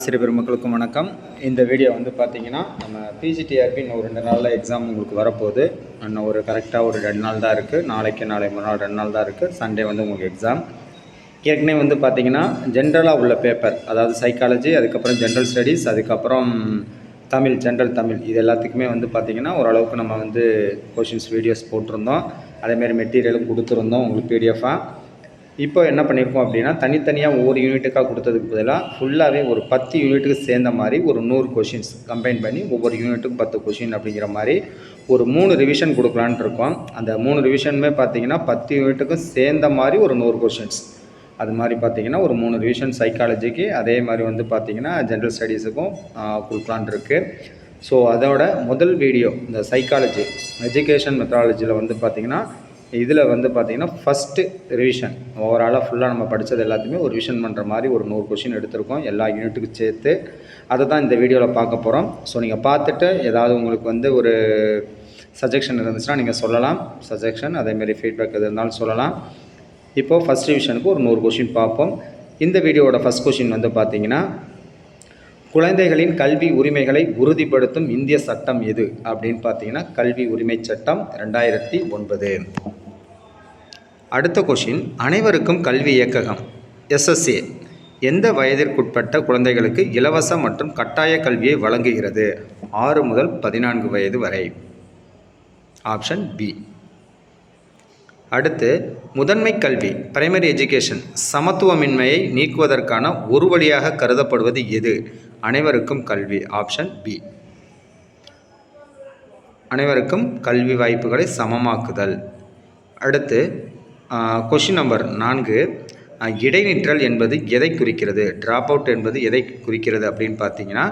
சிறு பெருமக்களுக்கும் வணக்கம். இந்த வீடியோ வந்து பார்த்தீங்கன்னா நம்ம பிஜிடிஆர்பி இன்னும் ஒரு 2 நாளில் எக்ஸாம் உங்களுக்கு வரப்போகுது. இன்னும் ஒரு கரெக்டாக ஒரு 2 நாள் தான் இருக்குது. நாளைக்கு நாளை மறுநாள் 2 நாள் தான் இருக்குது. சண்டே வந்து உங்களுக்கு எக்ஸாம். ஏற்கனவே வந்து பார்த்தீங்கன்னா ஜென்ரலாக உள்ள பேப்பர், அதாவது சைக்காலஜி, அதுக்கப்புறம் ஜென்ரல் ஸ்டடீஸ், அதுக்கப்புறம் தமிழ், ஜென்ரல் தமிழ், இது எல்லாத்துக்குமே வந்து பார்த்திங்கன்னா ஓரளவுக்கு நம்ம வந்து கொஷின்ஸ் வீடியோஸ் போட்டிருந்தோம். அதேமாரி மெட்டீரியலும் கொடுத்துருந்தோம் உங்களுக்கு பிடிஎஃபாக. இப்போ என்ன பண்ணியிருக்கோம் அப்படின்னா, தனித்தனியாக ஒவ்வொரு யூனிட்டுக்காக கொடுத்ததுக்கு பதிலாக ஃபுல்லாகவே ஒரு 10 யூனிட்டுக்கு சேர்ந்த மாதிரி ஒரு 100 கொஷின்ஸ் கம்பைன் பண்ணி ஒவ்வொரு யூனிட்டுக்கும் 10 கொஷின் அப்படிங்கிற மாதிரி ஒரு 3 ரிவிஷன் கொடுக்கலான்ட்டு இருக்கோம். அந்த 3 ரிவிஷனுமே பார்த்தீங்கன்னா 10 யூனிட்டுக்கும் சேர்ந்த மாதிரி ஒரு 100 கொஷின்ஸ். அது மாதிரி பார்த்தீங்கன்னா ஒரு 3 ரிவிஷன் சைக்காலஜிக்கு, அதே மாதிரி வந்து பார்த்திங்கன்னா ஜென்ரல் ஸ்டடீஸுக்கும் கொடுக்கலான் இருக்குது. ஸோ அதோட முதல் வீடியோ இந்த சைக்காலஜி எஜுகேஷன் மெத்தடாலஜியில் வந்து பார்த்திங்கன்னா இதில் வந்து பார்த்திங்கன்னா ஃபஸ்ட்டு ரிவிஷன் ஓவராலாக ஃபுல்லாக நம்ம படித்தது எல்லாத்தையுமே ஒரு ரிவிஷன் பண்ணுற மாதிரி ஒரு 100 கொஷின் எடுத்திருக்கோம் எல்லா யூனிட்டுக்கு சேர்த்து. அதை தான் இந்த வீடியோவில் பார்க்க போகிறோம். ஸோ நீங்கள் பார்த்துட்டு ஏதாவது உங்களுக்கு வந்து ஒரு சஜெக்ஷன் இருந்துச்சுன்னா நீங்கள் சொல்லலாம். சஜெக்ஷன் அதேமாரி ஃபீட்பேக் எது இருந்தாலும் சொல்லலாம். இப்போது ஃபஸ்ட் ரிவிஷனுக்கு ஒரு 100 கொஷின் பார்ப்போம். இந்த வீடியோவோட ஃபஸ்ட் கொஷின் வந்து பார்த்திங்கன்னா, குழந்தைகளின் கல்வி உரிமைகளை உறுதிப்படுத்தும் இந்திய சட்டம் எது அப்படின்னு பார்த்தீங்கன்னா கல்வி உரிமை சட்டம் 2009. அடுத்த கொஷின், அனைவருக்கும் கல்வி இயக்ககம் எஸ்எஸ்ஏ எந்த வயதிற்குட்பட்ட குழந்தைகளுக்கு இலவச மற்றும் கட்டாய கல்வியை வழங்குகிறது? 6 முதல் 14 வயது வரை. Option B. அடுத்து, முதன்மை கல்வி பிரைமரி எஜுகேஷன் சமத்துவமின்மையை நீக்குவதற்கான ஒரு வழியாக கருதப்படுவது எது? அனைவருக்கும் கல்வி. Option B. அனைவருக்கும் கல்வி வாய்ப்புகளை சமமாக்குதல். அடுத்து கொஷின் நம்பர் 4, இடைநிற்றல் என்பது எதை குறிக்கிறது? ட்ராப் அவுட் என்பது எதை குறிக்கிறது அப்படின்னு பார்த்தீங்கன்னா,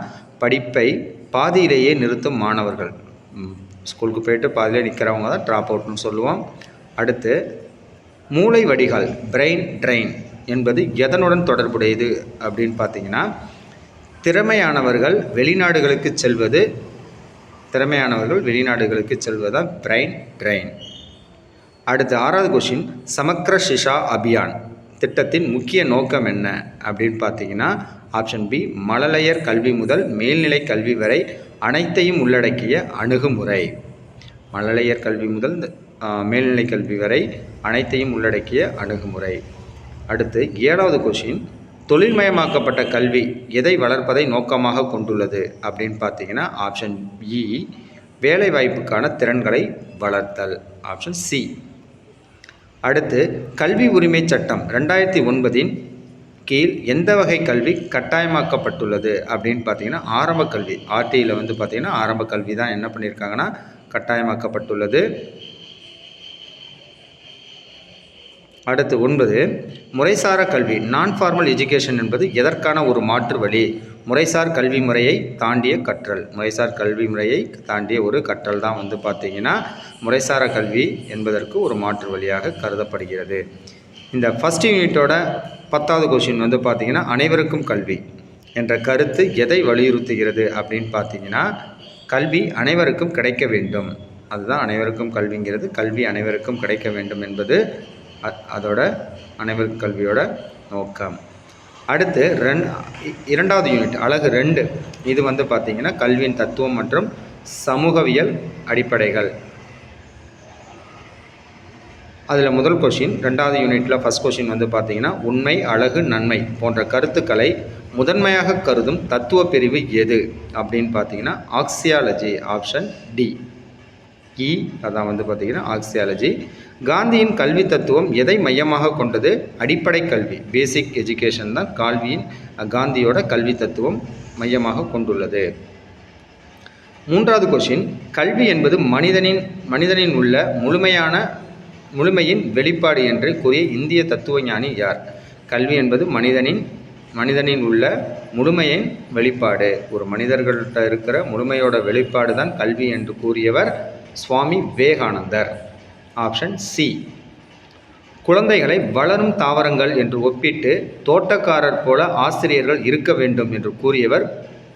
படிப்பை பாதியிலேயே நிறுத்தும் மாணவர்கள். ஸ்கூலுக்கு போயிட்டு பாதியிலே நிற்கிறவங்க தான் ட்ராப் அவுட்னு சொல்லுவோம். அடுத்து, மூளை வடிகால் பிரெயின் ட்ரெயின் என்பது எதனுடன் தொடர்புடையது அப்படின்னு பார்த்தீங்கன்னா, திறமையானவர்கள் வெளிநாடுகளுக்கு செல்வதான் பிரெயின் ட்ரெயின். அடுத்து 6வது கொஷின், சமக்ர ஷிஷா அபியான் திட்டத்தின் முக்கிய நோக்கம் என்ன அப்படின்னு பார்த்தீங்கன்னா, ஆப்ஷன் பி. மழலையர் கல்வி முதல் மேல்நிலை கல்வி வரை அனைத்தையும் உள்ளடக்கிய அணுகுமுறை. மழலையர் கல்வி முதல் மேல்நிலை கல்வி வரை அனைத்தையும் உள்ளடக்கிய அணுகுமுறை. அடுத்து 7வது கொஷின், தொழில்மயமாக்கப்பட்ட கல்வி எதை வளர்ப்பதை நோக்கமாக கொண்டுள்ளது அப்படின்னு பார்த்தீங்கன்னா, ஆப்ஷன் இ. வேலைவாய்ப்புக்கான திறன்களை வளர்த்தல். Option C. அடுத்து, கல்வி உரிமை சட்டம் 2009 கீழ் எந்த வகை கல்வி கட்டாயமாக்கப்பட்டுள்ளது அப்படின்னு பார்த்தீங்கன்னா, ஆரம்ப கல்வி. ஆர்டியில் வந்து பார்த்திங்கன்னா ஆரம்ப கல்வி தான் என்ன பண்ணியிருக்காங்கன்னா கட்டாயமாக்கப்பட்டுள்ளது. அடுத்து 9, முறைசார கல்வி நான் ஃபார்மல் எஜுகேஷன் என்பது எதற்கான ஒரு மாற்று வழி? முறைசார் கல்வி முறையை தாண்டிய கற்றல். முறைசார் கல்வி முறையை தாண்டிய ஒரு கற்றல் தான் வந்து பார்த்திங்கன்னா முறைசார கல்வி என்பதற்கு ஒரு மாற்று வழியாக கருதப்படுகிறது. இந்த ஃபஸ்ட் யூனிட்டோட 10வது கொஷின் வந்து பார்த்திங்கன்னா, அனைவருக்கும் கல்வி என்ற கருத்து எதை வலியுறுத்துகிறது அப்படின்னு பார்த்தீங்கன்னா, கல்வி அனைவருக்கும் கிடைக்க வேண்டும். அதுதான் அனைவருக்கும் கல்விங்கிறது. கல்வி அனைவருக்கும் கிடைக்க வேண்டும் என்பது அதோட அனைவருக்கும் கல்வியோட நோக்கம். அடுத்து 2வது யூனிட் அலகு 2, இது வந்து பார்த்திங்கன்னா கல்வியின் தத்துவம் மற்றும் சமூகவியல் அடிப்படைகள். அதில் முதல் கொஷின் 2வது யூனிட்டில் ஃபஸ்ட் கொஷின் வந்து பார்த்திங்கன்னா, உண்மை, அழகு, நன்மை போன்ற கருத்துக்களை முதன்மையாக கருதும் தத்துவ பிரிவு எது அப்படின்னு பார்த்தீங்கன்னா, ஆக்சியாலஜி. Option D. இ அதான் வந்து பார்த்திங்கன்னா ஆக்சியாலஜி. காந்தியின் கல்வி தத்துவம் எதை மையமாக கொண்டது? அடிப்படை கல்வி, பேசிக் எஜுகேஷன் தான் காந்தியோட கல்வி தத்துவம் மையமாக கொண்டுள்ளது. 3வது கொஷின், கல்வி என்பது மனிதனின் உள்ள முழுமையின் வெளிப்பாடு என்று கூறிய இந்திய தத்துவ ஞானி யார்? கல்வி என்பது மனிதனின் உள்ள முழுமையின் வெளிப்பாடு. ஒரு மனிதர்கள்ட்ட இருக்கிற முழுமையோட வெளிப்பாடு தான் கல்வி என்று கூறியவர் சுவாமி விவேகானந்தர். Option C. குழந்தைகளை வளரும் தாவரங்கள் என்று ஒப்பிட்டு தோட்டக்காரர் போல ஆசிரியர்கள் இருக்க வேண்டும் என்று கூறியவர்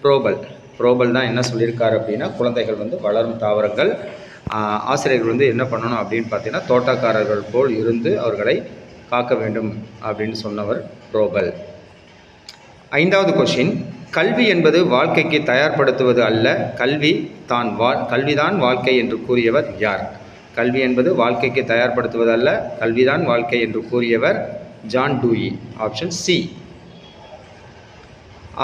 புரோபல் தான் என்ன சொல்லியிருக்காரு அப்படின்னா, குழந்தைகள் வந்து வளரும் தாவரங்கள், ஆசிரியர்கள் வந்து என்ன பண்ணணும் அப்படின்னு பார்த்தீங்கன்னா தோட்டக்காரர்கள் போல் இருந்து அவர்களை காக்க வேண்டும் அப்படின்னு சொன்னவர் புரோபல். 5வது கொஷின், கல்வி என்பது வாழ்க்கைக்கு தயார்படுத்துவது அல்ல, கல்விதான் வாழ்க்கை என்று கூறியவர் யார்? கல்வி என்பது வாழ்க்கைக்கு தயார்படுத்துவது அல்ல, கல்விதான் வாழ்க்கை என்று கூறியவர் ஜான் டூயி. Option C.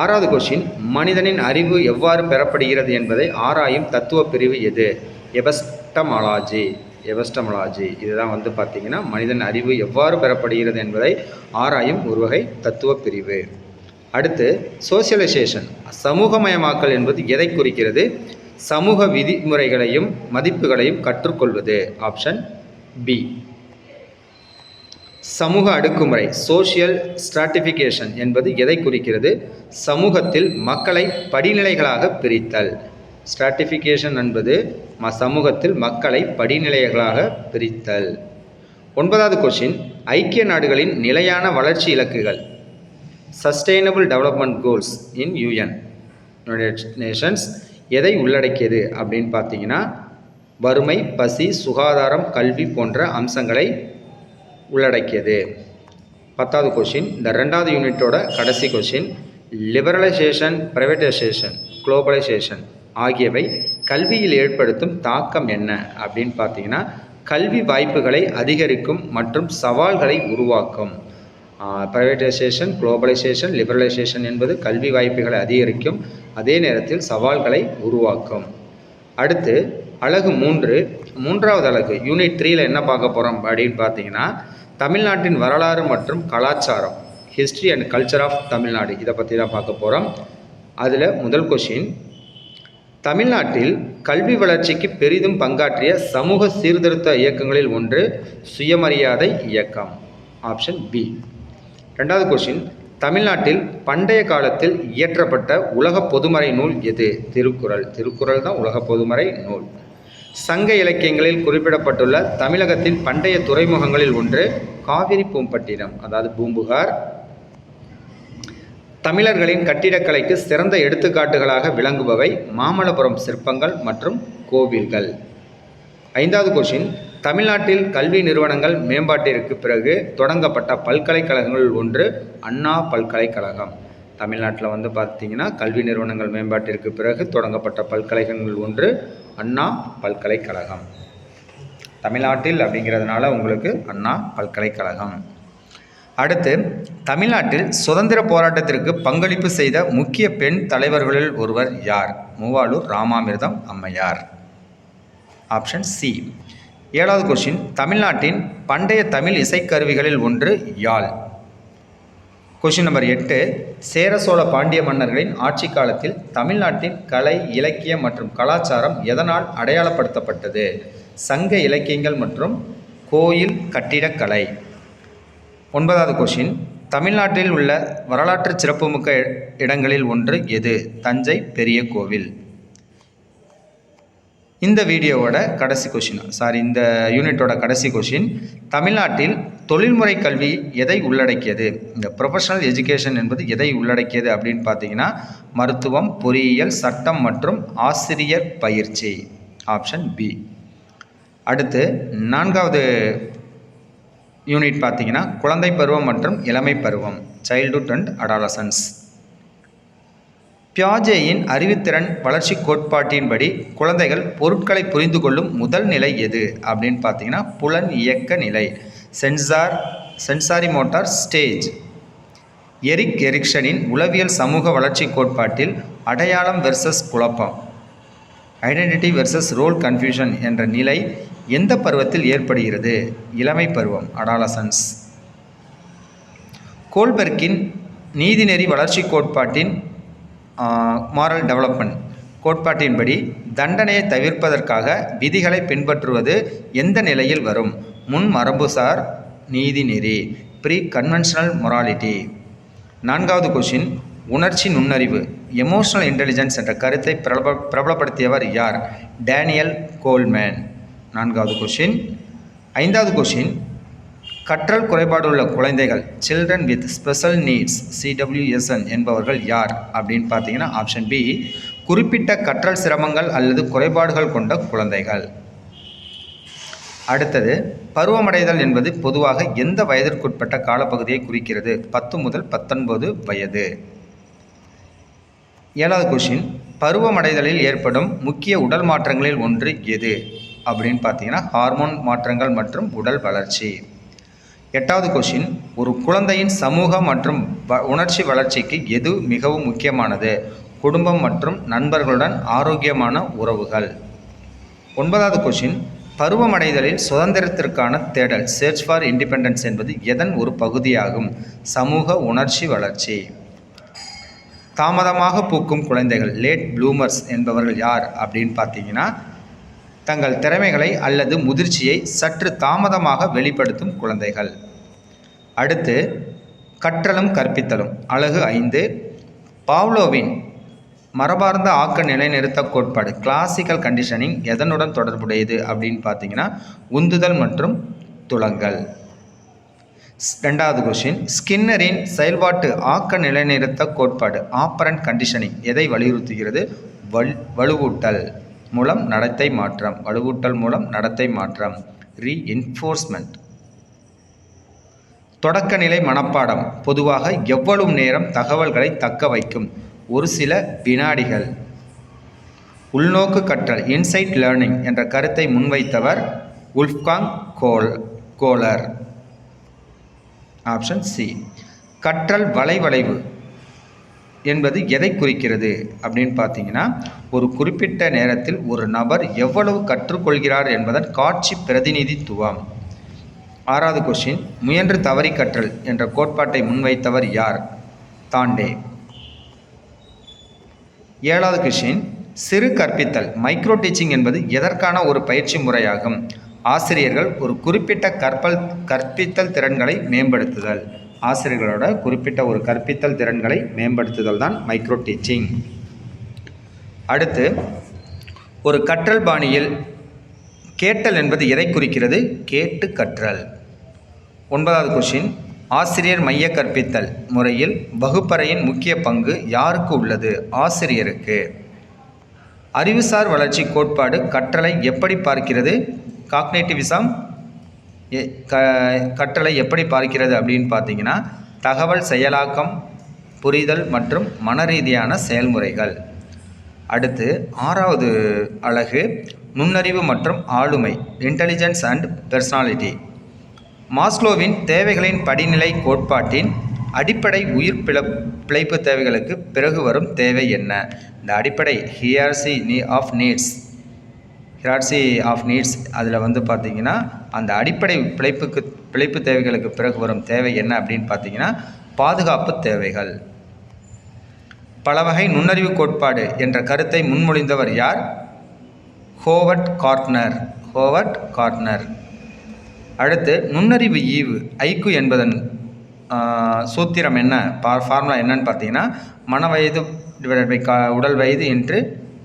6வது கொஸ்டின், மனிதனின் அறிவு எவ்வாறு பெறப்படுகிறது என்பதை ஆராயும் தத்துவ பிரிவு எது? எபஸ்டமாலஜி. இதுதான் பார்த்தீங்கன்னா மனிதன் அறிவு எவ்வாறு பெறப்படுகிறது என்பதை ஆராயும் ஒரு வகை தத்துவ பிரிவு. அடுத்து சோசியலைசேஷன், சமூகமயமாக்கல் என்பது எதை குறிக்கிறது? சமூக விதிமுறைகளையும் மதிப்புகளையும் கற்றுக்கொள்வது. Option B. சமூக அடுக்குமுறை, சோஷியல் ஸ்ட்ராட்டிஃபிகேஷன் என்பது எதை குறிக்கிறது? சமூகத்தில் மக்களை படிநிலைகளாக பிரித்தல். ஸ்ட்ராட்டிஃபிகேஷன் என்பது சமூகத்தில் மக்களை படிநிலைகளாக பிரித்தல். 9வது கொஸ்டின், ஐக்கிய நாடுகளின் நிலையான வளர்ச்சி இலக்குகள், sustainable development goals in United Nations எதை உள்ளடக்கியது அப்படின்னு பார்த்தீங்கன்னா வறுமை, பசி, சுகாதாரம், கல்வி போன்ற அம்சங்களை உள்ளடக்கியது. 10வது கொஸ்டின், இந்த 2வது யூனிட்டோட கடைசி கொஸ்டின், லிபரலைசேஷன், பிரைவேட்டைசேஷன், குளோபலைசேஷன் ஆகியவை கல்வியில் ஏற்படுத்தும் தாக்கம் என்ன அப்படின்னு பார்த்தீங்கன்னா கல்வி வாய்ப்புகளை அதிகரிக்கும் மற்றும் சவால்களை உருவாக்கும். பிரைவேட்டைசேஷன், குளோபலைசேஷன், லிபரலைசேஷன் என்பது கல்வி வாய்ப்புகளை அதிகரிக்கும், அதே நேரத்தில் சவால்களை உருவாக்கும். அடுத்து அலகு 3வது அலகு யூனிட் 3ல் என்ன பார்க்க போகிறோம் அப்படின்னு பார்த்தீங்கன்னா தமிழ்நாட்டின் வரலாறு மற்றும் கலாச்சாரம், history and culture of Tamil Nadu, இதை பற்றி தான் பார்க்க போகிறோம். அதில் முதல் கொஸ்டின், தமிழ்நாட்டில் கல்வி வளர்ச்சிக்கு பெரிதும் பங்காற்றிய சமூக சீர்திருத்த இயக்கங்களில் ஒன்று சுயமரியாதை இயக்கம். Option B. 2வது கொஸ்டின், தமிழ்நாட்டில் பண்டைய காலத்தில் இயற்றப்பட்ட உலக பொதுமறை நூல் எது? திருக்குறள் தான் உலக பொதுமறை நூல். சங்க இலக்கியங்களில் குறிப்பிடப்பட்டுள்ள தமிழகத்தின் பண்டைய துறைமுகங்களில் ஒன்று காவிரி பூம்பட்டினம், அதாவது பூம்புகார். தமிழர்களின் கட்டிடக்கலைக்கு சிறந்த எடுத்துக்காட்டுகளாக விளங்குபவை மாமல்லபுரம் சிற்பங்கள் மற்றும் கோவில்கள். 5வது கொஸ்டின், தமிழ்நாட்டில் கல்வி நிறுவனங்கள் மேம்பாட்டிற்கு பிறகு தொடங்கப்பட்ட பல்கலைக்கழகங்கள் ஒன்று அண்ணா பல்கலைக்கழகம். தமிழ்நாட்டில் பார்த்தீங்கன்னா கல்வி நிறுவனங்கள் மேம்பாட்டிற்கு பிறகு தொடங்கப்பட்ட பல்கலைக்கழகங்கள் ஒன்று அண்ணா பல்கலைக்கழகம். தமிழ்நாட்டில் அப்படிங்கிறதுனால உங்களுக்கு அண்ணா பல்கலைக்கழகம். அடுத்து தமிழ்நாட்டில் சுதந்திர போராட்டத்திற்கு பங்களிப்பு செய்த முக்கிய பெண் தலைவர்களில் ஒருவர் யார்? மூவாளூர் ராமாமிர்தம் அம்மையார். Option C. 7வது கொஸ்டின், தமிழ்நாட்டின் பண்டைய தமிழ் இசைக்கருவிகளில் ஒன்று யாழ். கொஸ்டின் நம்பர் 8, சேர சோழ பாண்டிய மன்னர்களின் ஆட்சி காலத்தில் தமிழ்நாட்டின் கலை, இலக்கியம் மற்றும் கலாச்சாரம் எதனால் அடையாளப்படுத்தப்பட்டது? சங்க இலக்கியங்கள் மற்றும் கோயில் கட்டிடக்கலை. 9வது கொஸ்டின், தமிழ்நாட்டில் உள்ள வரலாற்று சிறப்புமிக்க இடங்களில் ஒன்று எது? தஞ்சை பெரிய கோவில். இந்த வீடியோவோட கடைசி கொஸ்டின், இந்த யூனிட்டோட கடைசி கொஸ்டின், தமிழ்நாட்டில் தொழில்முறை கல்வி எதை உள்ளடக்கியது? இந்த ப்ரொஃபஷனல் எஜுகேஷன் என்பது எதை உள்ளடக்கியது அப்படின்னு பார்த்தீங்கன்னா மருத்துவம், பொறியியல், சட்டம் மற்றும் ஆசிரியர் பயிற்சி. Option B. அடுத்து 4வது யூனிட் பார்த்தீங்கன்னா குழந்தை பருவம் மற்றும் இளமை பருவம், சைல்டுஹுட் அண்ட் அடாலசன்ஸ். பியாஜேயின் அறிவுத்திறன் வளர்ச்சி கோட்பாட்டின்படி குழந்தைகள் பொருட்களை புரிந்து கொள்ளும் முதல் நிலை எது அப்படின்னு பார்த்தீங்கன்னா புலன் இயக்க நிலை, சென்சாரி மோட்டார் ஸ்டேஜ். எரிக் எரிக்சனின் உளவியல் சமூக வளர்ச்சி கோட்பாட்டில் அடையாளம் வெர்சஸ் குழப்பம், ஐடென்டிட்டி வெர்சஸ் ரோல் கன்ஃபியூஷன் என்ற நிலை எந்த பருவத்தில் ஏற்படுகிறது? இளமை பருவம், அடாலசன்ஸ். கோல்பெர்க்கின் நீதிநெறி வளர்ச்சி கோட்பாட்டின் மாரல் டெவலப்மெண்ட் கோட்பாட்டின்படி தண்டனையை தவிர்ப்பதற்காக விதிகளை பின்பற்றுவது எந்த நிலையில் வரும்? முன் மரபுசார் நீதிநெறி, ப்ரீ கன்வென்ஷனல் மொராலிட்டி. 4வது கொஸ்டின், உணர்ச்சி நுண்ணறிவு, எமோஷனல் இன்டெலிஜென்ஸ் என்ற கருத்தை பிரபலப்படுத்தியவர் யார்? Daniel Goleman. 4வது கொஸ்டின். 5வது கொஸ்டின், கற்றல் குறைபாடுள்ள குழந்தைகள், children with special needs, CWSN என்பவர்கள் யார் அப்படின்னு பார்த்தீங்கன்னா ஆப்ஷன் பி, குறிப்பிட்ட கற்றல் சிரமங்கள் அல்லது குறைபாடுகள் கொண்ட குழந்தைகள். அடுத்தது பருவமடைதல் என்பது பொதுவாக எந்த வயதிற்குட்பட்ட காலப்பகுதியை குறிக்கிறது? 10 முதல் 19 வயது. 7வது கொஷின், பருவமடைதலில் ஏற்படும் முக்கிய உடல் மாற்றங்களில் ஒன்று எது அப்படின்னு பார்த்தீங்கன்னா ஹார்மோன் மாற்றங்கள் மற்றும் உடல் வளர்ச்சி. 8வது கொஷின், ஒரு குழந்தையின் சமூக மற்றும் உணர்ச்சி வளர்ச்சிக்கு எது மிகவும் முக்கியமானது? குடும்பம் மற்றும் நண்பர்களுடன் ஆரோக்கியமான உறவுகள். 9வது கொஷின், பருவமடைதலில் சுதந்திரத்திற்கான தேடல் சர்ச் ஃபார் இண்டிபெண்டன்ஸ் என்பது எதன் ஒரு பகுதியாகும்? சமூக உணர்ச்சி வளர்ச்சி. தாமதமாக பூக்கும் குழந்தைகள் லேட் ப்ளூமர்ஸ் என்பவர்கள் யார் அப்படின்னு பார்த்தீங்கன்னா தங்கள் திறமைகளை அல்லது முதிர்ச்சியை சற்று தாமதமாக வெளிப்படுத்தும் குழந்தைகள். அடுத்து கற்றலும் கற்பித்தலும் அலகு 5, பாவ்லோவின் மரபார்ந்த ஆக்க நிலைநிறுத்த கோட்பாடு கிளாசிக்கல் கண்டிஷனிங் எதனுடன் தொடர்புடையது அப்படின்னு பார்த்தீங்கன்னா உந்துதல் மற்றும் துலங்கல். 2வது கொஷின், ஸ்கின்னரின் செயல்பாட்டு ஆக்க நிலைநிறுத்த கோட்பாடு ஆப்பரண்ட் கண்டிஷனிங் எதை வலியுறுத்துகிறது? வலுவூட்டல் மூலம் நடத்தை மாற்றம். வலுவூட்டல் மூலம் நடத்தை மாற்றம் ரீஎன்ஃபோர்ஸ்மெண்ட். தொடக்கநிலை மனப்பாடம் பொதுவாக எவ்வளவு நேரம் தகவல்களை தக்க வைக்கும்? ஒரு சில வினாடிகள். உள்நோக்கு கற்றல் இன்சைட் லேர்னிங் என்ற கருத்தை முன்வைத்தவர் உல்ஃப்காங் கோலர். Option C. கற்றல் வளைவளைவு என்பது எதை குறிக்கிறது அப்படின்னு பார்த்தீங்கன்னா ஒரு குறிப்பிட்ட நேரத்தில் ஒரு நபர் எவ்வளவு கற்றுக்கொள்கிறார் என்பதன் காட்சி பிரதிநிதித்துவம். 6வது கொஷின், முயன்று தவறி கற்றல் என்ற கோட்பாட்டை முன்வைத்தவர் யார்? தாண்டே. 7வது கொஷின், சிறு கற்பித்தல் மைக்ரோ டீச்சிங் என்பது எதற்கான ஒரு பயிற்சி முறையாகும்? ஆசிரியர்கள் ஒரு குறிப்பிட்ட கற்பித்தல் திறன்களை மேம்படுத்துதல். ஆசிரியர்களோட குறிப்பிட்ட ஒரு கற்பித்தல் திறன்களை மேம்படுத்துதல் தான் மைக்ரோ டீச்சிங். அடுத்து ஒரு கற்றல் பாணியில் கேட்டல் என்பது எதை குறிக்கிறது? கேட்டு கற்றல். 9வது கொஷின், ஆசிரியர் மைய கற்பித்தல் முறையில் வகுப்பறையின் முக்கிய பங்கு யாருக்கு உள்ளது? ஆசிரியருக்கு. அறிவுசார் வளர்ச்சி கோட்பாடு கற்றலை எப்படி பார்க்கிறது? காக்னேட்டிவிசம் கற்றலை எப்படி பார்க்கிறது அப்படின்னு பார்த்தீங்கன்னா தகவல் செயலாக்கம், புரிதல் மற்றும் மனரீதியான செயல்முறைகள். அடுத்து 6வது அலகு நுண்ணறிவு மற்றும் ஆளுமை இன்டெலிஜென்ஸ் அண்ட் பெர்சனாலிட்டி. மாஸ்லோவின் தேவைகளின் படிநிலை கோட்பாட்டின் அடிப்படை உயிர் பிழைப்பு தேவைகளுக்கு பிறகு வரும் தேவை என்ன? இந்த அடிப்படை ஹியர்சி ஆஃப் நீட்ஸ் அதில் வந்து பார்த்திங்கன்னா அந்த அடிப்படை பிழைப்பு தேவைகளுக்கு பிறகு வரும் தேவை என்ன அப்படின்னு பார்த்தீங்கன்னா பாதுகாப்பு தேவைகள். பல வகை நுண்ணறிவு கோட்பாடு என்ற கருத்தை முன்மொழிந்தவர் யார்? Howard Gardner. அடுத்து நுண்ணறிவு ஈவு ஐக்கு என்பதன் சூத்திரம் என்ன? ஃபார்முலா என்னன்னு பார்த்தீங்கன்னா மனவயது உடல் வயது என்று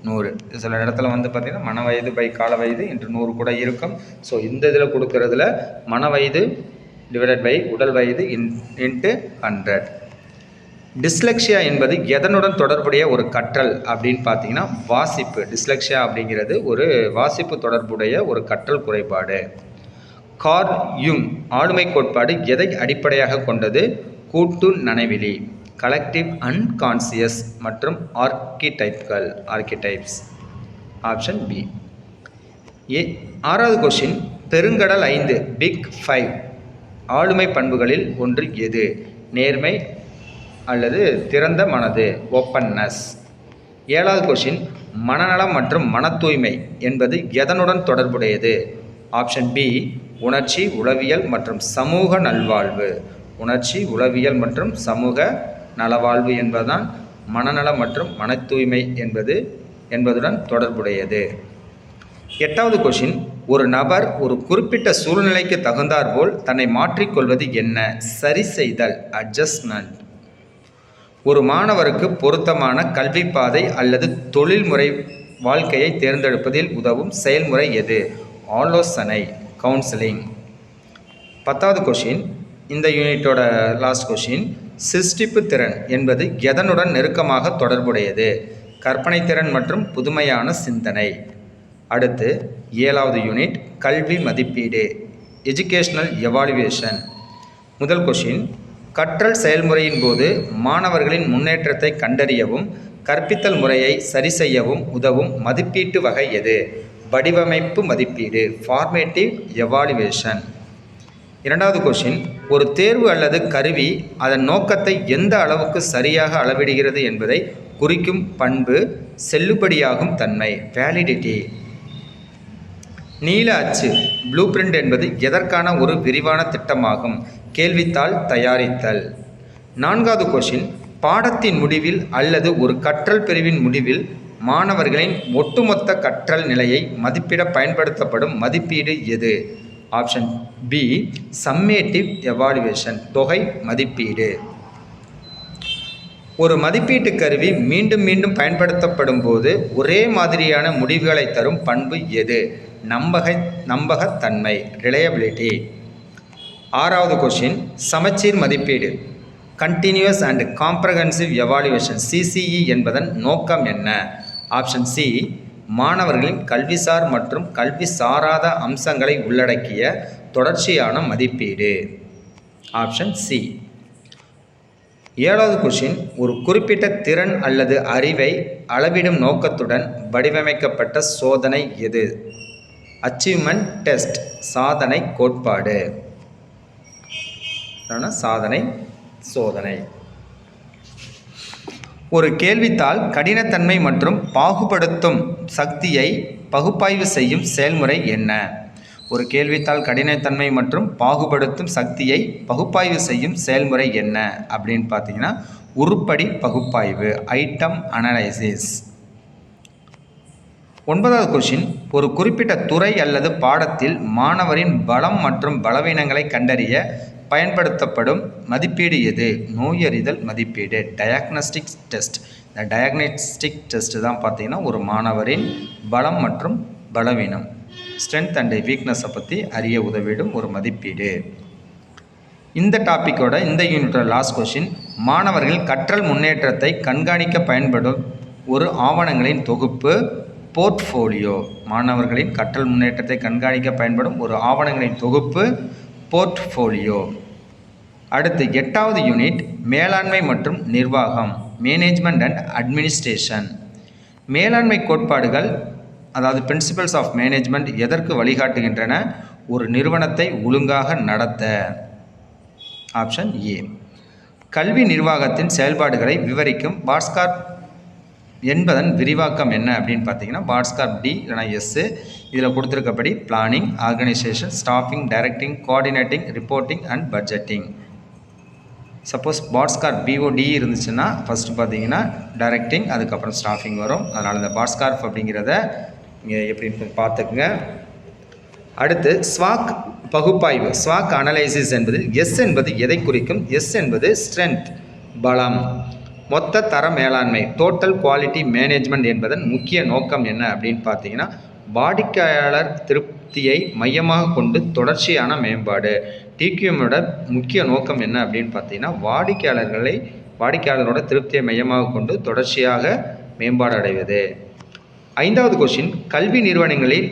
100. சில இடத்துல வந்து பார்த்திங்கன்னா மன வயது பை கால வயது என்று 100 கூட இருக்கும். ஸோ இந்த இதில் கொடுக்கறதுல மன வயது டிவைடட் பை உடல் வயது இன்ட்டு 100. டிஸ்லெக்ஷியா என்பது எதனுடன் தொடர்புடைய ஒரு கற்றல் அப்படின்னு பார்த்தீங்கன்னா வாசிப்பு. டிஸ்லெக்ஷியா அப்படிங்கிறது ஒரு வாசிப்பு தொடர்புடைய ஒரு கற்றல் குறைபாடு. கார்ல் யுங் ஆளுமை கோட்பாடு எதை அடிப்படையாக கொண்டது? கூட்டு நனவிலி கலெக்டிவ் அன்கான்சியஸ் மற்றும் ஆர்கிடைப்ஸ். Option B. 6வது கொஷின், பெருங்கடல் 5 பிக் 5 ஆளுமை பண்புகளில் ஒன்று எது? நேர்மை அல்லது திறந்த மனது ஓப்பன்னஸ். 7வது கொஷின், மனநலம் மற்றும் மன தூய்மை என்பது எதனுடன் தொடர்புடையது? Option B. உணர்ச்சி உளவியல் மற்றும் சமூக நல்வாழ்வு. உணர்ச்சி உளவியல் மற்றும் சமூக நலவாழ்வு என்பதுதான் மனநலம் மற்றும் மன தூய்மை என்பதுடன் தொடர்புடையது. 8வது கொஷின், ஒரு நபர் ஒரு குறிப்பிட்ட சூழ்நிலைக்கு தகுந்தாற்போல் தன்னை மாற்றிக்கொள்வது என்ன? சரி செய்தல் அட்ஜஸ்ட்மெண்ட். ஒரு மாணவருக்கு பொருத்தமான கல்வி பாதை அல்லது தொழில்முறை வாழ்க்கையை தேர்ந்தெடுப்பதில் உதவும் செயல்முறை எது? ஆலோசனை கவுன்சிலிங். 10வது கொஷின், இந்த யூனிட்டோட லாஸ்ட் கொஷின், சிருஷ்டிப்பு திறன் என்பது எதனுடன் நெருக்கமாக தொடர்புடையது? கற்பனை திறன் மற்றும் புதுமையான சிந்தனை. அடுத்து 7வது யூனிட் கல்வி மதிப்பீடு எஜுகேஷ்னல் எவாலுவேஷன். முதல் கொஷின், கற்றல் செயல்முறையின் போது மாணவர்களின் முன்னேற்றத்தை கண்டறியவும் கற்பித்தல் முறையை சரி செய்யவும் உதவும் மதிப்பீட்டு வகை எது? வடிவமைப்பு மதிப்பீடு, ஃபார்மேட்டிவ் எவாலுவேஷன். இரண்டாவது கொஷின், ஒரு தேர்வு அல்லது கருவி அதன் நோக்கத்தை எந்த அளவுக்கு சரியாக அளவிடுகிறது என்பதை குறிக்கும் பண்பு செல்லுபடியாகும் தன்மை, வேலிடிட்டி. நீல அச்சு, ப்ளூ பிரிண்ட் என்பது எதற்கான ஒரு விரிவான திட்டமாகும்? கேள்வித்தாள் தயாரித்தல். நான்காவது கொஷின், பாடத்தின் முடிவில் அல்லது ஒரு கற்றல் பிரிவின் முடிவில் மாணவர்களின் ஒட்டுமொத்த கற்றல் நிலையை மதிப்பிட பயன்படுத்தப்படும் மதிப்பீடு எது? ஆப்ஷன் பி, சம்மேட்டிவ் எவாலுவேஷன், தொகை மதிப்பீடு. ஒரு மதிப்பீட்டு கருவி மீண்டும் மீண்டும் பயன்படுத்தப்படும் போது ஒரே மாதிரியான முடிவுகளை தரும் பண்பு எது? நம்பகத்தன்மை, ரிலையபிலிட்டி. ஆறாவது கொஷின், சமச்சீர் மதிப்பீடு, continuous and comprehensive evaluation, CCE என்பதன் நோக்கம் என்ன? ஆப்ஷன் சி, மாணவர்களின் கல்விசார் மற்றும் கல்வி சாராத அம்சங்களை உள்ளடக்கிய தொடர்ச்சியான மதிப்பீடு. Option C. ஏழாவது கொஷின், ஒரு குறிப்பிட்ட திறன் அல்லது அறிவை அளவிடும் நோக்கத்துடன் வடிவமைக்கப்பட்ட சோதனை எது? அச்சீவ்மெண்ட் டெஸ்ட், சாதனை கோட்பாடு. சாதனை சோதனை. ஒரு கேள்வித்தாள் கடினத்தன்மை மற்றும் பாகுபடுத்தும் சக்தியை பகுப்பாய்வு செய்யும் செயல்முறை என்ன? ஒரு கேள்வித்தாள் கடினத்தன்மை மற்றும் பாகுபடுத்தும் சக்தியை பகுப்பாய்வு செய்யும் செயல்முறை என்ன அப்படின்னு பார்த்தீங்கன்னா உருப்படி பகுப்பாய்வு, ஐட்டம் அனலைசிஸ். ஒன்பதாவது கொஷின், ஒரு குறிப்பிட்ட துறை அல்லது பாடத்தில் மாணவரின் பலம் மற்றும் பலவீனங்களை கண்டறிய பயன்படுத்தப்படும் மதிப்பீடு எது? நோயறிதல் மதிப்பீடு, டயக்னஸ்டிக் டெஸ்ட். இந்த டயக்னஸ்டிக் டெஸ்ட் தான் பார்த்தீங்கன்னா ஒரு மாணவரின் பலம் மற்றும் பலவீனம், ஸ்ட்ரென்த் அண்ட் வீக்னஸை பற்றி அறிய உதவிடும் ஒரு மதிப்பீடு. இந்த டாப்பிக்கோட இந்த யூனிட்டோட லாஸ்ட் கொஷின், மாணவர்கள் கற்றல் முன்னேற்றத்தை கண்காணிக்க பயன்படும் ஒரு ஆவணங்களின் தொகுப்பு போர்ட்ஃபோலியோ. மாணவர்களின் கற்றல் முன்னேற்றத்தை கண்காணிக்க பயன்படும் ஒரு ஆவணங்களின் தொகுப்பு போர்ட்ஃபோலியோ. அடுத்து 8வது யூனிட், மேலாண்மை மற்றும் நிர்வாகம், மேனேஜ்மெண்ட் அண்ட் அட்மினிஸ்ட்ரேஷன். மேலாண்மை கோட்பாடுகள், அதாவது பிரின்சிபல்ஸ் ஆஃப் மேனேஜ்மெண்ட் எதற்கு வழிகாட்டுகின்றன? ஒரு நிறுவனத்தை ஒழுங்காக நடத்த. Option A. கல்வி நிர்வாகத்தின் செயல்பாடுகளை விவரிக்கும் பாட்ஸ்கார்ப் என்பதன் விரிவாக்கம் என்ன அப்படின்னு பார்த்தீங்கன்னா பாட்ஸ்கார்ப் டி இல்லைனா எஸ். இதில் கொடுத்துருக்கப்படி planning, organisation, staffing, directing, coordinating, reporting and budgeting. Suppose POSDCORB POD இருந்துச்சுன்னா ஃபஸ்ட்டு பார்த்தீங்கன்னா டைரக்டிங், அதுக்கப்புறம் ஸ்டாஃபிங் வரும். அதனால் இந்த பாட்ஸ்கார்ப் அப்படிங்கிறத இங்கே எப்படின்னு பார்த்துக்குங்க. அடுத்து ஸ்வாக் பகுப்பாய்வு, ஸ்வாக் அனலைசிஸ் என்பதில் எஸ் என்பது எதை குறிக்கும்? எஸ் என்பது ஸ்ட்ரென்த், பலம். மொத்த தர மேலாண்மை, டோட்டல் குவாலிட்டி மேனேஜ்மெண்ட் என்பதன் முக்கிய நோக்கம் என்ன அப்படின்னு பார்த்தீங்கன்னா வாடிக்கையாளர் திருப்தியை மையமாக கொண்டு தொடர்ச்சியான மேம்பாடு. டிக்யூமோட முக்கிய நோக்கம் என்ன அப்படின்னு பார்த்தீங்கன்னா வாடிக்கையாளரோட திருப்தியை மையமாக கொண்டு தொடர்ச்சியாக மேம்பாடு அடைவது. 5வது கொஷின், கல்வி நிறுவனங்களில்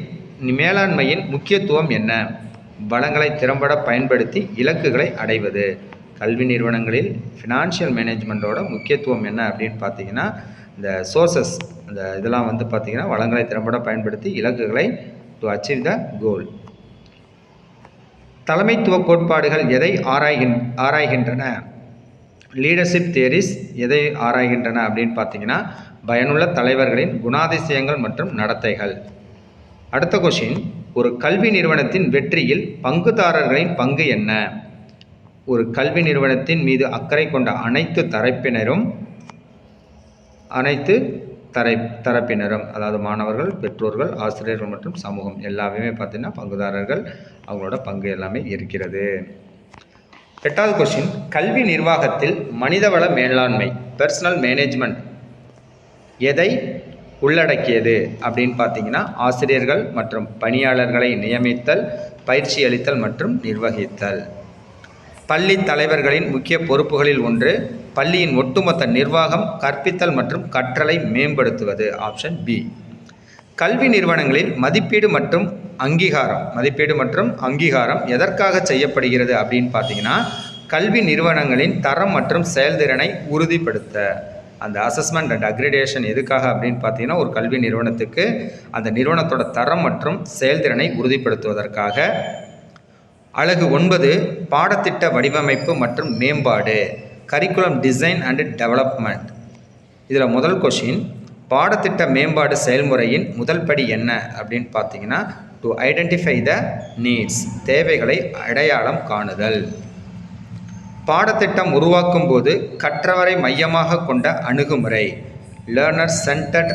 மேலாண்மையின் முக்கியத்துவம் என்ன? வளங்களை திறம்பட பயன்படுத்தி இலக்குகளை அடைவது. கல்வி நிறுவனங்களில் ஃபினான்ஷியல் மேனேஜ்மெண்ட்டோட முக்கியத்துவம் என்ன அப்படின்னு பார்த்தீங்கன்னா இந்த சோர்சஸ், இந்த இதெல்லாம் வந்து பார்த்திங்கன்னா வளங்களை திறம்பட பயன்படுத்தி இலக்குகளை டு அச்சீவ் த கோல். தலைமைத்துவ கோட்பாடுகள் எதை ஆராய்கின்றன? லீடர்ஷிப் தியரிஸ் எதை ஆராய்கின்றன அப்படின்னு பார்த்தீங்கன்னா பயனுள்ள தலைவர்களின் குணாதிசயங்கள் மற்றும் நடத்தைகள். அடுத்த கொஷின், ஒரு கல்வி நிறுவனத்தின் வெற்றியில் பங்குதாரர்களின் பங்கு என்ன? ஒரு கல்வி நிறுவனத்தின் மீது அக்கறை கொண்ட அனைத்து தரப்பினரும், அதாவது மாணவர்கள், பெற்றோர்கள், ஆசிரியர்கள் மற்றும் சமூகம் எல்லாமே பார்த்தீங்கன்னா பங்குதாரர்கள், அவங்களோட பங்கு எல்லாமே இருக்கிறது. 8வது கொஸ்டின், கல்வி நிர்வாகத்தில் மனிதவள மேலாண்மை, பர்சனல் மேனேஜ்மெண்ட் எதை உள்ளடக்கியது அப்படின்னு பார்த்தீங்கன்னா ஆசிரியர்கள் மற்றும் பணியாளர்களை நியமித்தல், பயிற்சி அளித்தல் மற்றும் நிர்வகித்தல். பள்ளி தலைவர்களின் முக்கிய பொறுப்புகளில் ஒன்று பள்ளியின் ஒட்டுமொத்த நிர்வாகம், கற்பித்தல் மற்றும் கற்றலை மேம்படுத்துவது. Option B. கல்வி நிறுவனங்களில் மதிப்பீடு மற்றும் அங்கீகாரம் எதற்காக செய்யப்படுகிறது அப்படின்னு பார்த்தீங்கன்னா கல்வி நிறுவனங்களின் தரம் மற்றும் செயல்திறனை உறுதிப்படுத்த. அந்த அசஸ்மெண்ட் அண்ட் அக்ரிடேஷன் எதுக்காக அப்படின்னு பார்த்தீங்கன்னா ஒரு கல்வி நிறுவனத்துக்கு அந்த நிறுவனத்தோட தரம் மற்றும் செயல்திறனை உறுதிப்படுத்துவதற்காக. அலகு 9 பாடத்திட்ட வடிவமைப்பு மற்றும் மேம்பாடு, கரிக்குலம் டிசைன் அண்ட் டெவலப்மெண்ட். இதில் முதல் கொஷின், பாடத்திட்ட மேம்பாடு செயல்முறையின் முதல் படி என்ன அப்படின்னு பார்த்தீங்கன்னா டு ஐடென்டிஃபை த நீட்ஸ், தேவைகளை அடையாளம் காணுதல். பாடத்திட்டம் உருவாக்கும் போது கற்றவரை மையமாக கொண்ட அணுகுமுறை, லேர்னர் சென்டர்ட்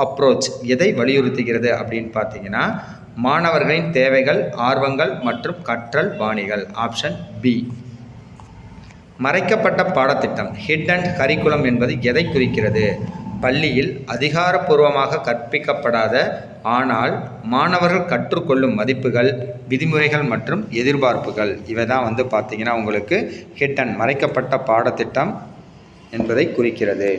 அப்ரோச் எதை வலியுறுத்துகிறது அப்படின்னு பார்த்தீங்கன்னா மாணவர்களின் தேவைகள், ஆர்வங்கள் மற்றும் கற்றல் பாணிகள். Option B. மறைக்கப்பட்ட பாடத்திட்டம், ஹிடன் கரிக்குலம் என்பது எதை குறிக்கிறது? பள்ளியில் அதிகாரப்பூர்வமாக கற்பிக்கப்படாத ஆனால் மாணவர்கள் கற்றுக்கொள்ளும் மதிப்புகள், விதிமுறைகள் மற்றும் எதிர்பார்ப்புகள். இவை தான் பார்த்தீங்கன்னா உங்களுக்கு ஹிடன், மறைக்கப்பட்ட பாடத்திட்டம் என்பதை குறிக்கிறது.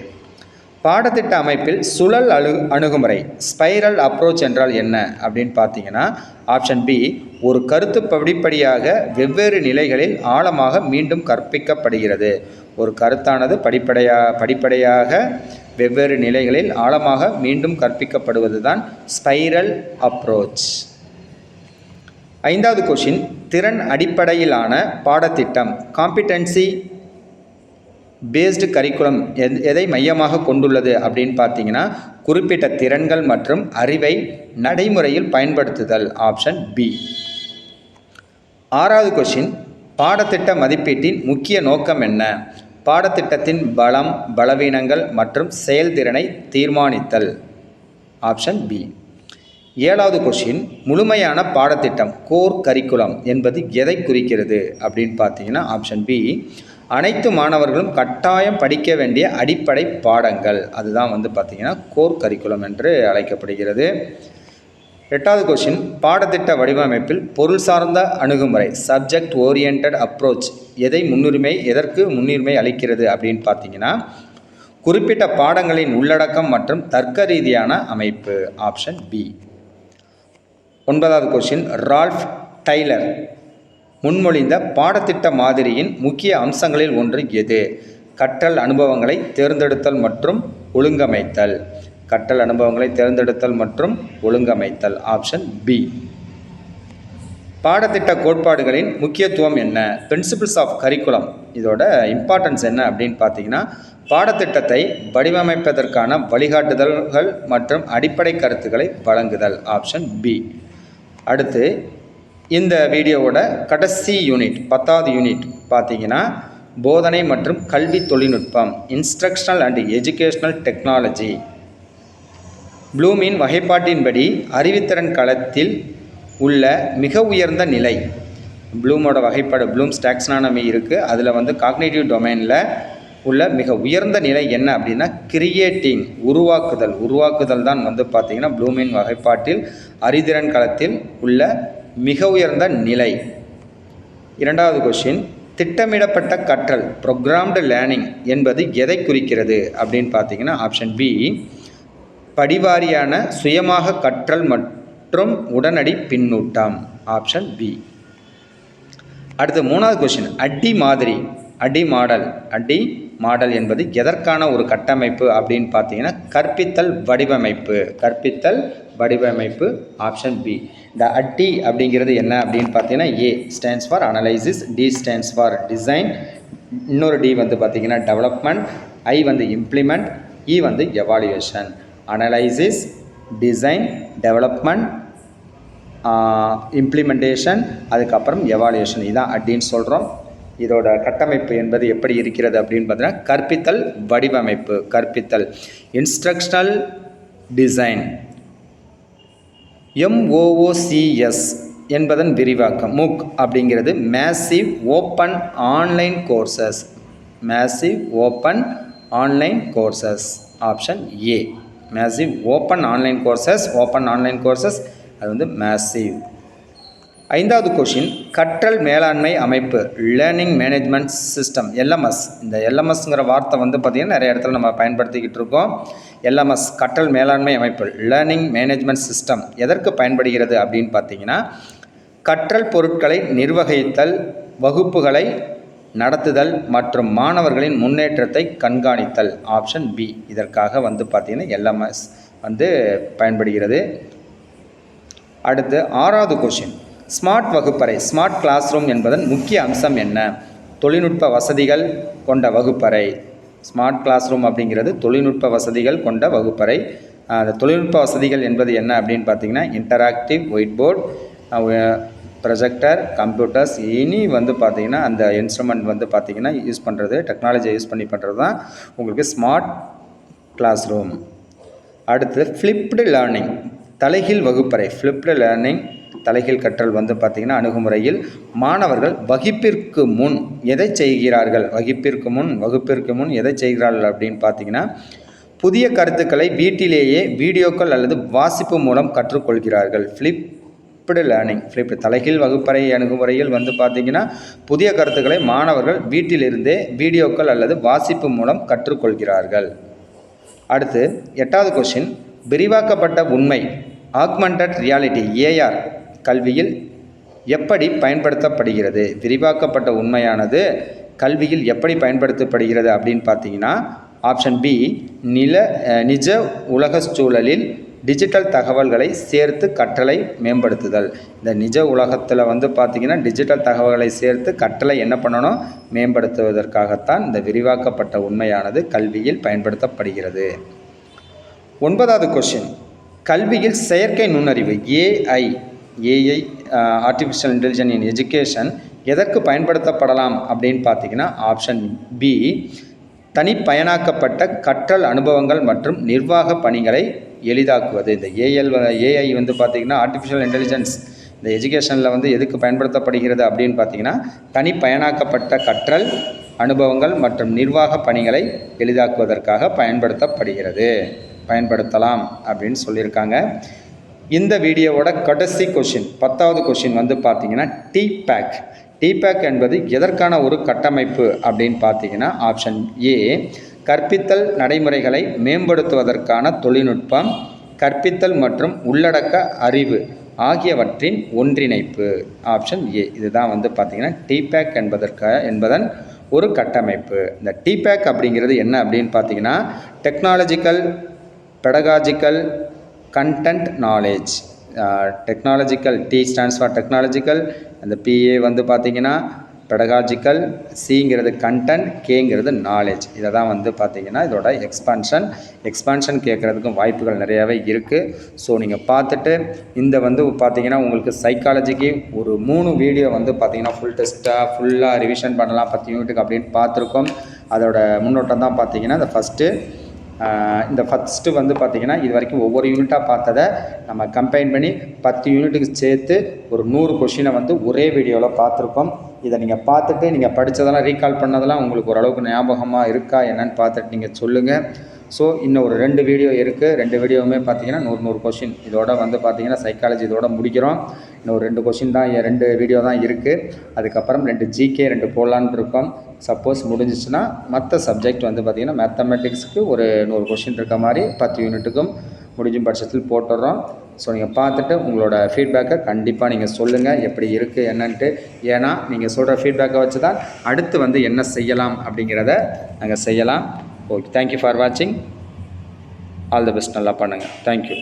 பாடத்திட்ட அமைப்பில் சுழல் அணுகுமுறை, ஸ்பைரல் அப்ரோச் என்றால் என்ன அப்படின்னு பார்த்தீங்கன்னா ஆப்ஷன் பி. ஒரு கருத்து படிப்படியாக வெவ்வேறு நிலைகளில் ஆழமாக மீண்டும் கற்பிக்கப்படுகிறது. ஒரு கருத்தானது படிப்படியாக வெவ்வேறு நிலைகளில் ஆழமாக மீண்டும் கற்பிக்கப்படுவது தான் ஸ்பைரல் அப்ரோச். 5வது கொஷின், திறன் அடிப்படையிலான பாடத்திட்டம், காம்பிடன்சி பேஸ்டு கரிக்குலம் எதை மையமாக கொண்டுள்ளது அப்படின்னு பார்த்தீங்கன்னா குறிப்பிட்ட திறன்கள் மற்றும் அறிவை நடைமுறையில் பயன்படுத்துதல். Option B. 6வது கொஷின், பாடத்திட்ட மதிப்பீட்டின் முக்கிய நோக்கம் என்ன? பாடத்திட்டத்தின் பலம், பலவீனங்கள் மற்றும் செயல்திறனை தீர்மானித்தல். Option B. 7வது கொஷின், முழுமையான பாடத்திட்டம் கோர் கரிக்குலம் என்பது எதை குறிக்கிறது அப்படின்னு பார்த்தீங்கன்னா ஆப்ஷன் பி. அனைத்து மாணவர்களும் கட்டாயம் படிக்க வேண்டிய அடிப்படை பாடங்கள், அதுதான் பார்த்தீங்கன்னா கோர் கரிக்குலம் என்று அழைக்கப்படுகிறது. 8வது கொஷின், பாடத்திட்ட வடிவமைப்பில் பொருள் சார்ந்த அணுகுமுறை, சப்ஜெக்ட் ஓரியன்ட் அப்ரோச் எதற்கு முன்னுரிமை அளிக்கிறது அப்படின்னு பார்த்தீங்கன்னா குறிப்பிட்ட பாடங்களின் உள்ளடக்கம் மற்றும் தர்க்க ரீதியான அமைப்பு. Option B. 9வது கொஷின், ரால்ஃப் டைலர் முன்மொழிந்த பாடத்திட்ட மாதிரியின் முக்கிய அம்சங்களில் ஒன்று எது? கற்றல் அனுபவங்களை தேர்ந்தெடுத்தல் மற்றும் ஒழுங்கமைத்தல். கற்றல் அனுபவங்களை தேர்ந்தெடுத்தல் மற்றும் ஒழுங்கமைத்தல். Option B. பாடத்திட்ட கோட்பாடுகளின் முக்கியத்துவம் என்ன? பிரின்சிபிள்ஸ் ஆஃப் கரிக்குலம், இதோட இம்பார்ட்டன்ஸ் என்ன அப்படின்னு பார்த்தீங்கன்னா பாடத்திட்டத்தை வடிவமைப்பதற்கான வழிகாட்டுதல்கள் மற்றும் அடிப்படை கருத்துக்களை வழங்குதல். Option B. அடுத்து இந்த வீடியோவோட கடைசி யூனிட் 10வது யூனிட் பார்த்தீங்கன்னா போதனை மற்றும் கல்வி தொழில்நுட்பம், இன்ஸ்ட்ரக்ஷனல் அண்ட் எஜுகேஷ்னல் டெக்னாலஜி. ப்ளூமின் வகைப்பாட்டின்படி அறிவுத்திறன் களத்தில் உள்ள மிக உயர்ந்த நிலை, ப்ளூமோட வகைப்பாடு, ப்ளூம்ஸ் டாக்ஸானமி இருக்குது, அதில் காக்னிட்டிவ் டொமைனில் உள்ள மிக உயர்ந்த நிலை என்ன அப்படின்னா கிரியேட்டிங், உருவாக்குதல் தான் பார்த்தீங்கன்னா ப்ளூமின் வகைப்பாட்டில் அறிதிறன் களத்தில் உள்ள மிக உயர்ந்த நிலை. 2வது கொஷின், திட்டமிடப்பட்ட கற்றல், ப்ரோக்ராம்டு லேர்னிங் என்பது எதை குறிக்கிறது அப்படின்னு பார்த்தீங்கன்னா ஆப்ஷன் பி. படிவாரியான சுயமாக கற்றல் மற்றும் உடனடி பின்னூட்டம். Option B. அடுத்து 3வது கொஷின், அடி மாடல் என்பது எதற்கான ஒரு கட்டமைப்பு அப்படின்னு பார்த்தீங்கன்னா கற்பித்தல் வடிவமைப்பு. Option B. இந்த அட்டி அப்படிங்கிறது என்ன அப்படின்னு பார்த்தீங்கன்னா A stands for analysis, D stands for design, இன்னொரு டி பார்த்தீங்கன்னா development, I implement, E evaluation. Analysis, design, development, implementation, அதுக்கப்புறம் எவாலுவேஷன், இதுதான் அட்டின்னு சொல்கிறோம். இதோட கட்டமைப்பு என்பது எப்படி இருக்கிறது அப்படின்னு பார்த்தீங்கன்னா கற்பித்தல் வடிவமைப்பு, இன்ஸ்ட்ரக்ஷனல் டிசைன். MOOCs என்பதன் விரிவாக்கம், மூக் அப்படிங்கிறது massive open online courses. Option A. Massive open online courses அது மேசிவ். 5வது கொஷின், கற்றல் மேலாண்மை அமைப்பு, லேர்னிங் மேனேஜ்மெண்ட் சிஸ்டம், LMS. இந்த LMSங்கிற வார்த்தை பார்த்திங்கன்னா நிறைய இடத்துல நம்ம பயன்படுத்திக்கிட்டு இருக்கோம். LMS கற்றல் மேலாண்மை அமைப்பு, லேர்னிங் மேனேஜ்மெண்ட் சிஸ்டம் எதற்கு பயன்படுகிறது அப்படின்னு பார்த்தீங்கன்னா கற்றல் பொருட்களை நிர்வகித்தல், வகுப்புகளை நடத்துதல் மற்றும் மாணவர்களின் முன்னேற்றத்தை கண்காணித்தல். Option B. இதற்காக வந்து பார்த்திங்கன்னா எல்எம்எஸ் வந்து பயன்படுகிறது. அடுத்து 6வது கொஷின். ஸ்மார்ட் வகுப்பறை ஸ்மார்ட் கிளாஸ் ரூம் என்பதன் முக்கிய அம்சம் என்ன? தொழில்நுட்ப வசதிகள் கொண்ட வகுப்பறை. ஸ்மார்ட் கிளாஸ் ரூம் அப்படிங்கிறது தொழில்நுட்ப வசதிகள் கொண்ட வகுப்பறை. அந்த தொழில்நுட்ப வசதிகள் என்பது என்ன அப்படின்னு பார்த்தீங்கன்னா interactive white board, projector, computers, இனி வந்து பார்த்திங்கன்னா அந்த இன்ஸ்ட்ருமெண்ட் வந்து பார்த்திங்கன்னா யூஸ் பண்ணுறது, டெக்னாலஜியை யூஸ் பண்ணி பண்ணுறது தான் உங்களுக்கு ஸ்மார்ட் கிளாஸ் ரூம். அடுத்து ஃப்ளிப்டு லேர்னிங் தலைகீழ் வகுப்பறை. ஃப்ளிப்டு லேர்னிங் தலைகீழ் கற்றல் வந்து பார்த்திங்கன்னா அணுகுமுறையில் மாணவர்கள் வகுப்பிற்கு முன் எதை செய்கிறார்கள்? வகுப்பிற்கு முன் எதை செய்கிறார்கள் அப்படின்னு பார்த்திங்கன்னா புதிய கருத்துக்களை வீட்டிலேயே வீடியோக்கள் அல்லது வாசிப்பு மூலம் கற்றுக்கொள்கிறார்கள். ஃப்ளிப்டு லேர்னிங் தலைகீழ் வகுப்பறை அணுகுமுறையில் வந்து பார்த்திங்கன்னா புதிய கருத்துக்களை மாணவர்கள் வீட்டிலிருந்தே வீடியோக்கள் அல்லது வாசிப்பு மூலம் கற்றுக்கொள்கிறார்கள். அடுத்து 8வது கொஷின். விரிவாக்கப்பட்ட உண்மை ஆக்மெண்டட் ரியாலிட்டி ஏஆர் கல்வியில் எப்படி பயன்படுத்தப்படுகிறது? விரிவாக்கப்பட்ட உண்மையானது கல்வியில் எப்படி பயன்படுத்தப்படுகிறது அப்படின்னு பார்த்தீங்கன்னா ஆப்ஷன் பி. நிஜ உலக சூழலில் டிஜிட்டல் தகவல்களை சேர்த்து கற்றலை மேம்படுத்துதல். இந்த நிஜ உலகத்தில் வந்து பார்த்திங்கன்னா டிஜிட்டல் தகவல்களை சேர்த்து கற்றலை என்ன பண்ணணும்? மேம்படுத்துவதற்காகத்தான் இந்த விரிவாக்கப்பட்ட உண்மையானது கல்வியில் பயன்படுத்தப்படுகிறது. 9வது கொஷின். கல்வியில் செயற்கை நுண்ணறிவு AI artificial intelligence in education எதற்கு பயன்படுத்தப்படலாம் அப்படின்னு பார்த்தீங்கன்னா ஆப்ஷன் பி. தனிப்பயனாக்கப்பட்ட கற்றல் அனுபவங்கள் மற்றும் நிர்வாக பணிகளை எளிதாக்குவது. இந்த ஏஐ வந்து பார்த்திங்கன்னா ஆர்டிஃபிஷியல் இன்டெலிஜென்ஸ் இந்த எஜுகேஷனில் வந்து எதுக்கு பயன்படுத்தப்படுகிறது அப்படின்னு பார்த்தீங்கன்னா தனிப்பயனாக்கப்பட்ட கற்றல் அனுபவங்கள் மற்றும் நிர்வாக பணிகளை எளிதாக்குவதற்காக பயன்படுத்தலாம் அப்படின்னு சொல்லியிருக்காங்க. இந்த வீடியோவோட கடைசி கொஷின் 10வது கொஷின் வந்து பார்த்திங்கன்னா டிபேக் என்பது எதற்கான ஒரு கட்டமைப்பு அப்படின்னு பார்த்தீங்கன்னா ஆப்ஷன் ஏ. கற்பித்தல் நடைமுறைகளை மேம்படுத்துவதற்கான தொழில்நுட்பம், கற்பித்தல் மற்றும் உள்ளடக்க அறிவு ஆகியவற்றின் ஒன்றிணைப்பு. Option A. இதுதான் வந்து பார்த்திங்கன்னா டிபேக் என்பதன் ஒரு கட்டமைப்பு. இந்த டிபேக் அப்படிங்கிறது என்ன அப்படின்னு பார்த்தீங்கன்னா technological pedagogical content knowledge. Technological T stands for technological, அந்த பிஏ வந்து பார்த்திங்கன்னா பெடகாஜிக்கல், சிங்கிறது கண்டென்ட், கேங்கிறது நாலேஜ். இதை தான் வந்து பார்த்திங்கன்னா இதோட எக்ஸ்பான்ஷன் கேட்குறதுக்கும் வாய்ப்புகள் நிறையாவே இருக்குது. ஸோ நீங்கள் பார்த்துட்டு இந்த வந்து பார்த்திங்கன்னா உங்களுக்கு சைக்காலஜிக்கு ஒரு 3 வீடியோ வந்து பார்த்திங்கன்னா ஃபுல்லாக ரிவிஷன் பண்ணலாம் 10 யூனிட்டுக்கு அப்படின்னு பார்த்துருக்கோம். அதோட முன்னோட்டம் தான் பார்த்திங்கன்னா இந்த ஃபஸ்ட்டு வந்து பார்த்திங்கன்னா இது வரைக்கும் ஒவ்வொரு யூனிட்டாக பார்த்ததை நம்ம கம்பைன் பண்ணி 10 யூனிட்டுக்கு சேர்த்து ஒரு 100 கொஷினை வந்து ஒரே வீடியோவில் பார்த்துருக்கோம். இதை நீங்கள் பார்த்துட்டு நீங்கள் படித்ததெல்லாம் ரீகால் பண்ணதெல்லாம் உங்களுக்கு ஓரளவுக்கு ஞாபகமாக இருக்கா என்னன்னு பார்த்துட்டு நீங்கள் சொல்லுங்கள். ஸோ இன்னும் ஒரு 2 வீடியோ இருக்குது. 2 வீடியோவுமே பார்த்தீங்கன்னா 100 கொஷின். இதோட வந்து பார்த்திங்கன்னா சைக்காலஜி இதோட முடிக்கிறோம். இன்னும் 2 கொஷின் தான் 2 வீடியோ தான் இருக்குது. அதுக்கப்புறம் 2 ஜிகே 2 போடலான்னு இருக்கோம். சப்போஸ் முடிஞ்சிச்சுன்னா மற்ற சப்ஜெக்ட் வந்து பார்த்திங்கன்னா மேத்தமெட்டிக்ஸுக்கு ஒரு 100 கொஷின் இருக்க மாதிரி 10 யூனிட்டுக்கும் முடிஞ்சும் பட்சத்தில் போட்டுடுறோம். ஸோ நீங்கள் பார்த்துட்டு உங்களோட ஃபீட்பேக்கை கண்டிப்பாக நீங்கள் சொல்லுங்கள் எப்படி இருக்குது என்னன்ட்டு. ஏன்னா நீங்கள் சொல்கிற ஃபீட்பேக்கை வச்சு தான் அடுத்து வந்து என்ன செய்யலாம் அப்படிங்கிறத நாங்கள் செய்யலாம். ஓகே, தேங்க்யூ ஃபார் வாட்சிங். All the best. நல்லா பண்ணுங்கள். தேங்க்யூ.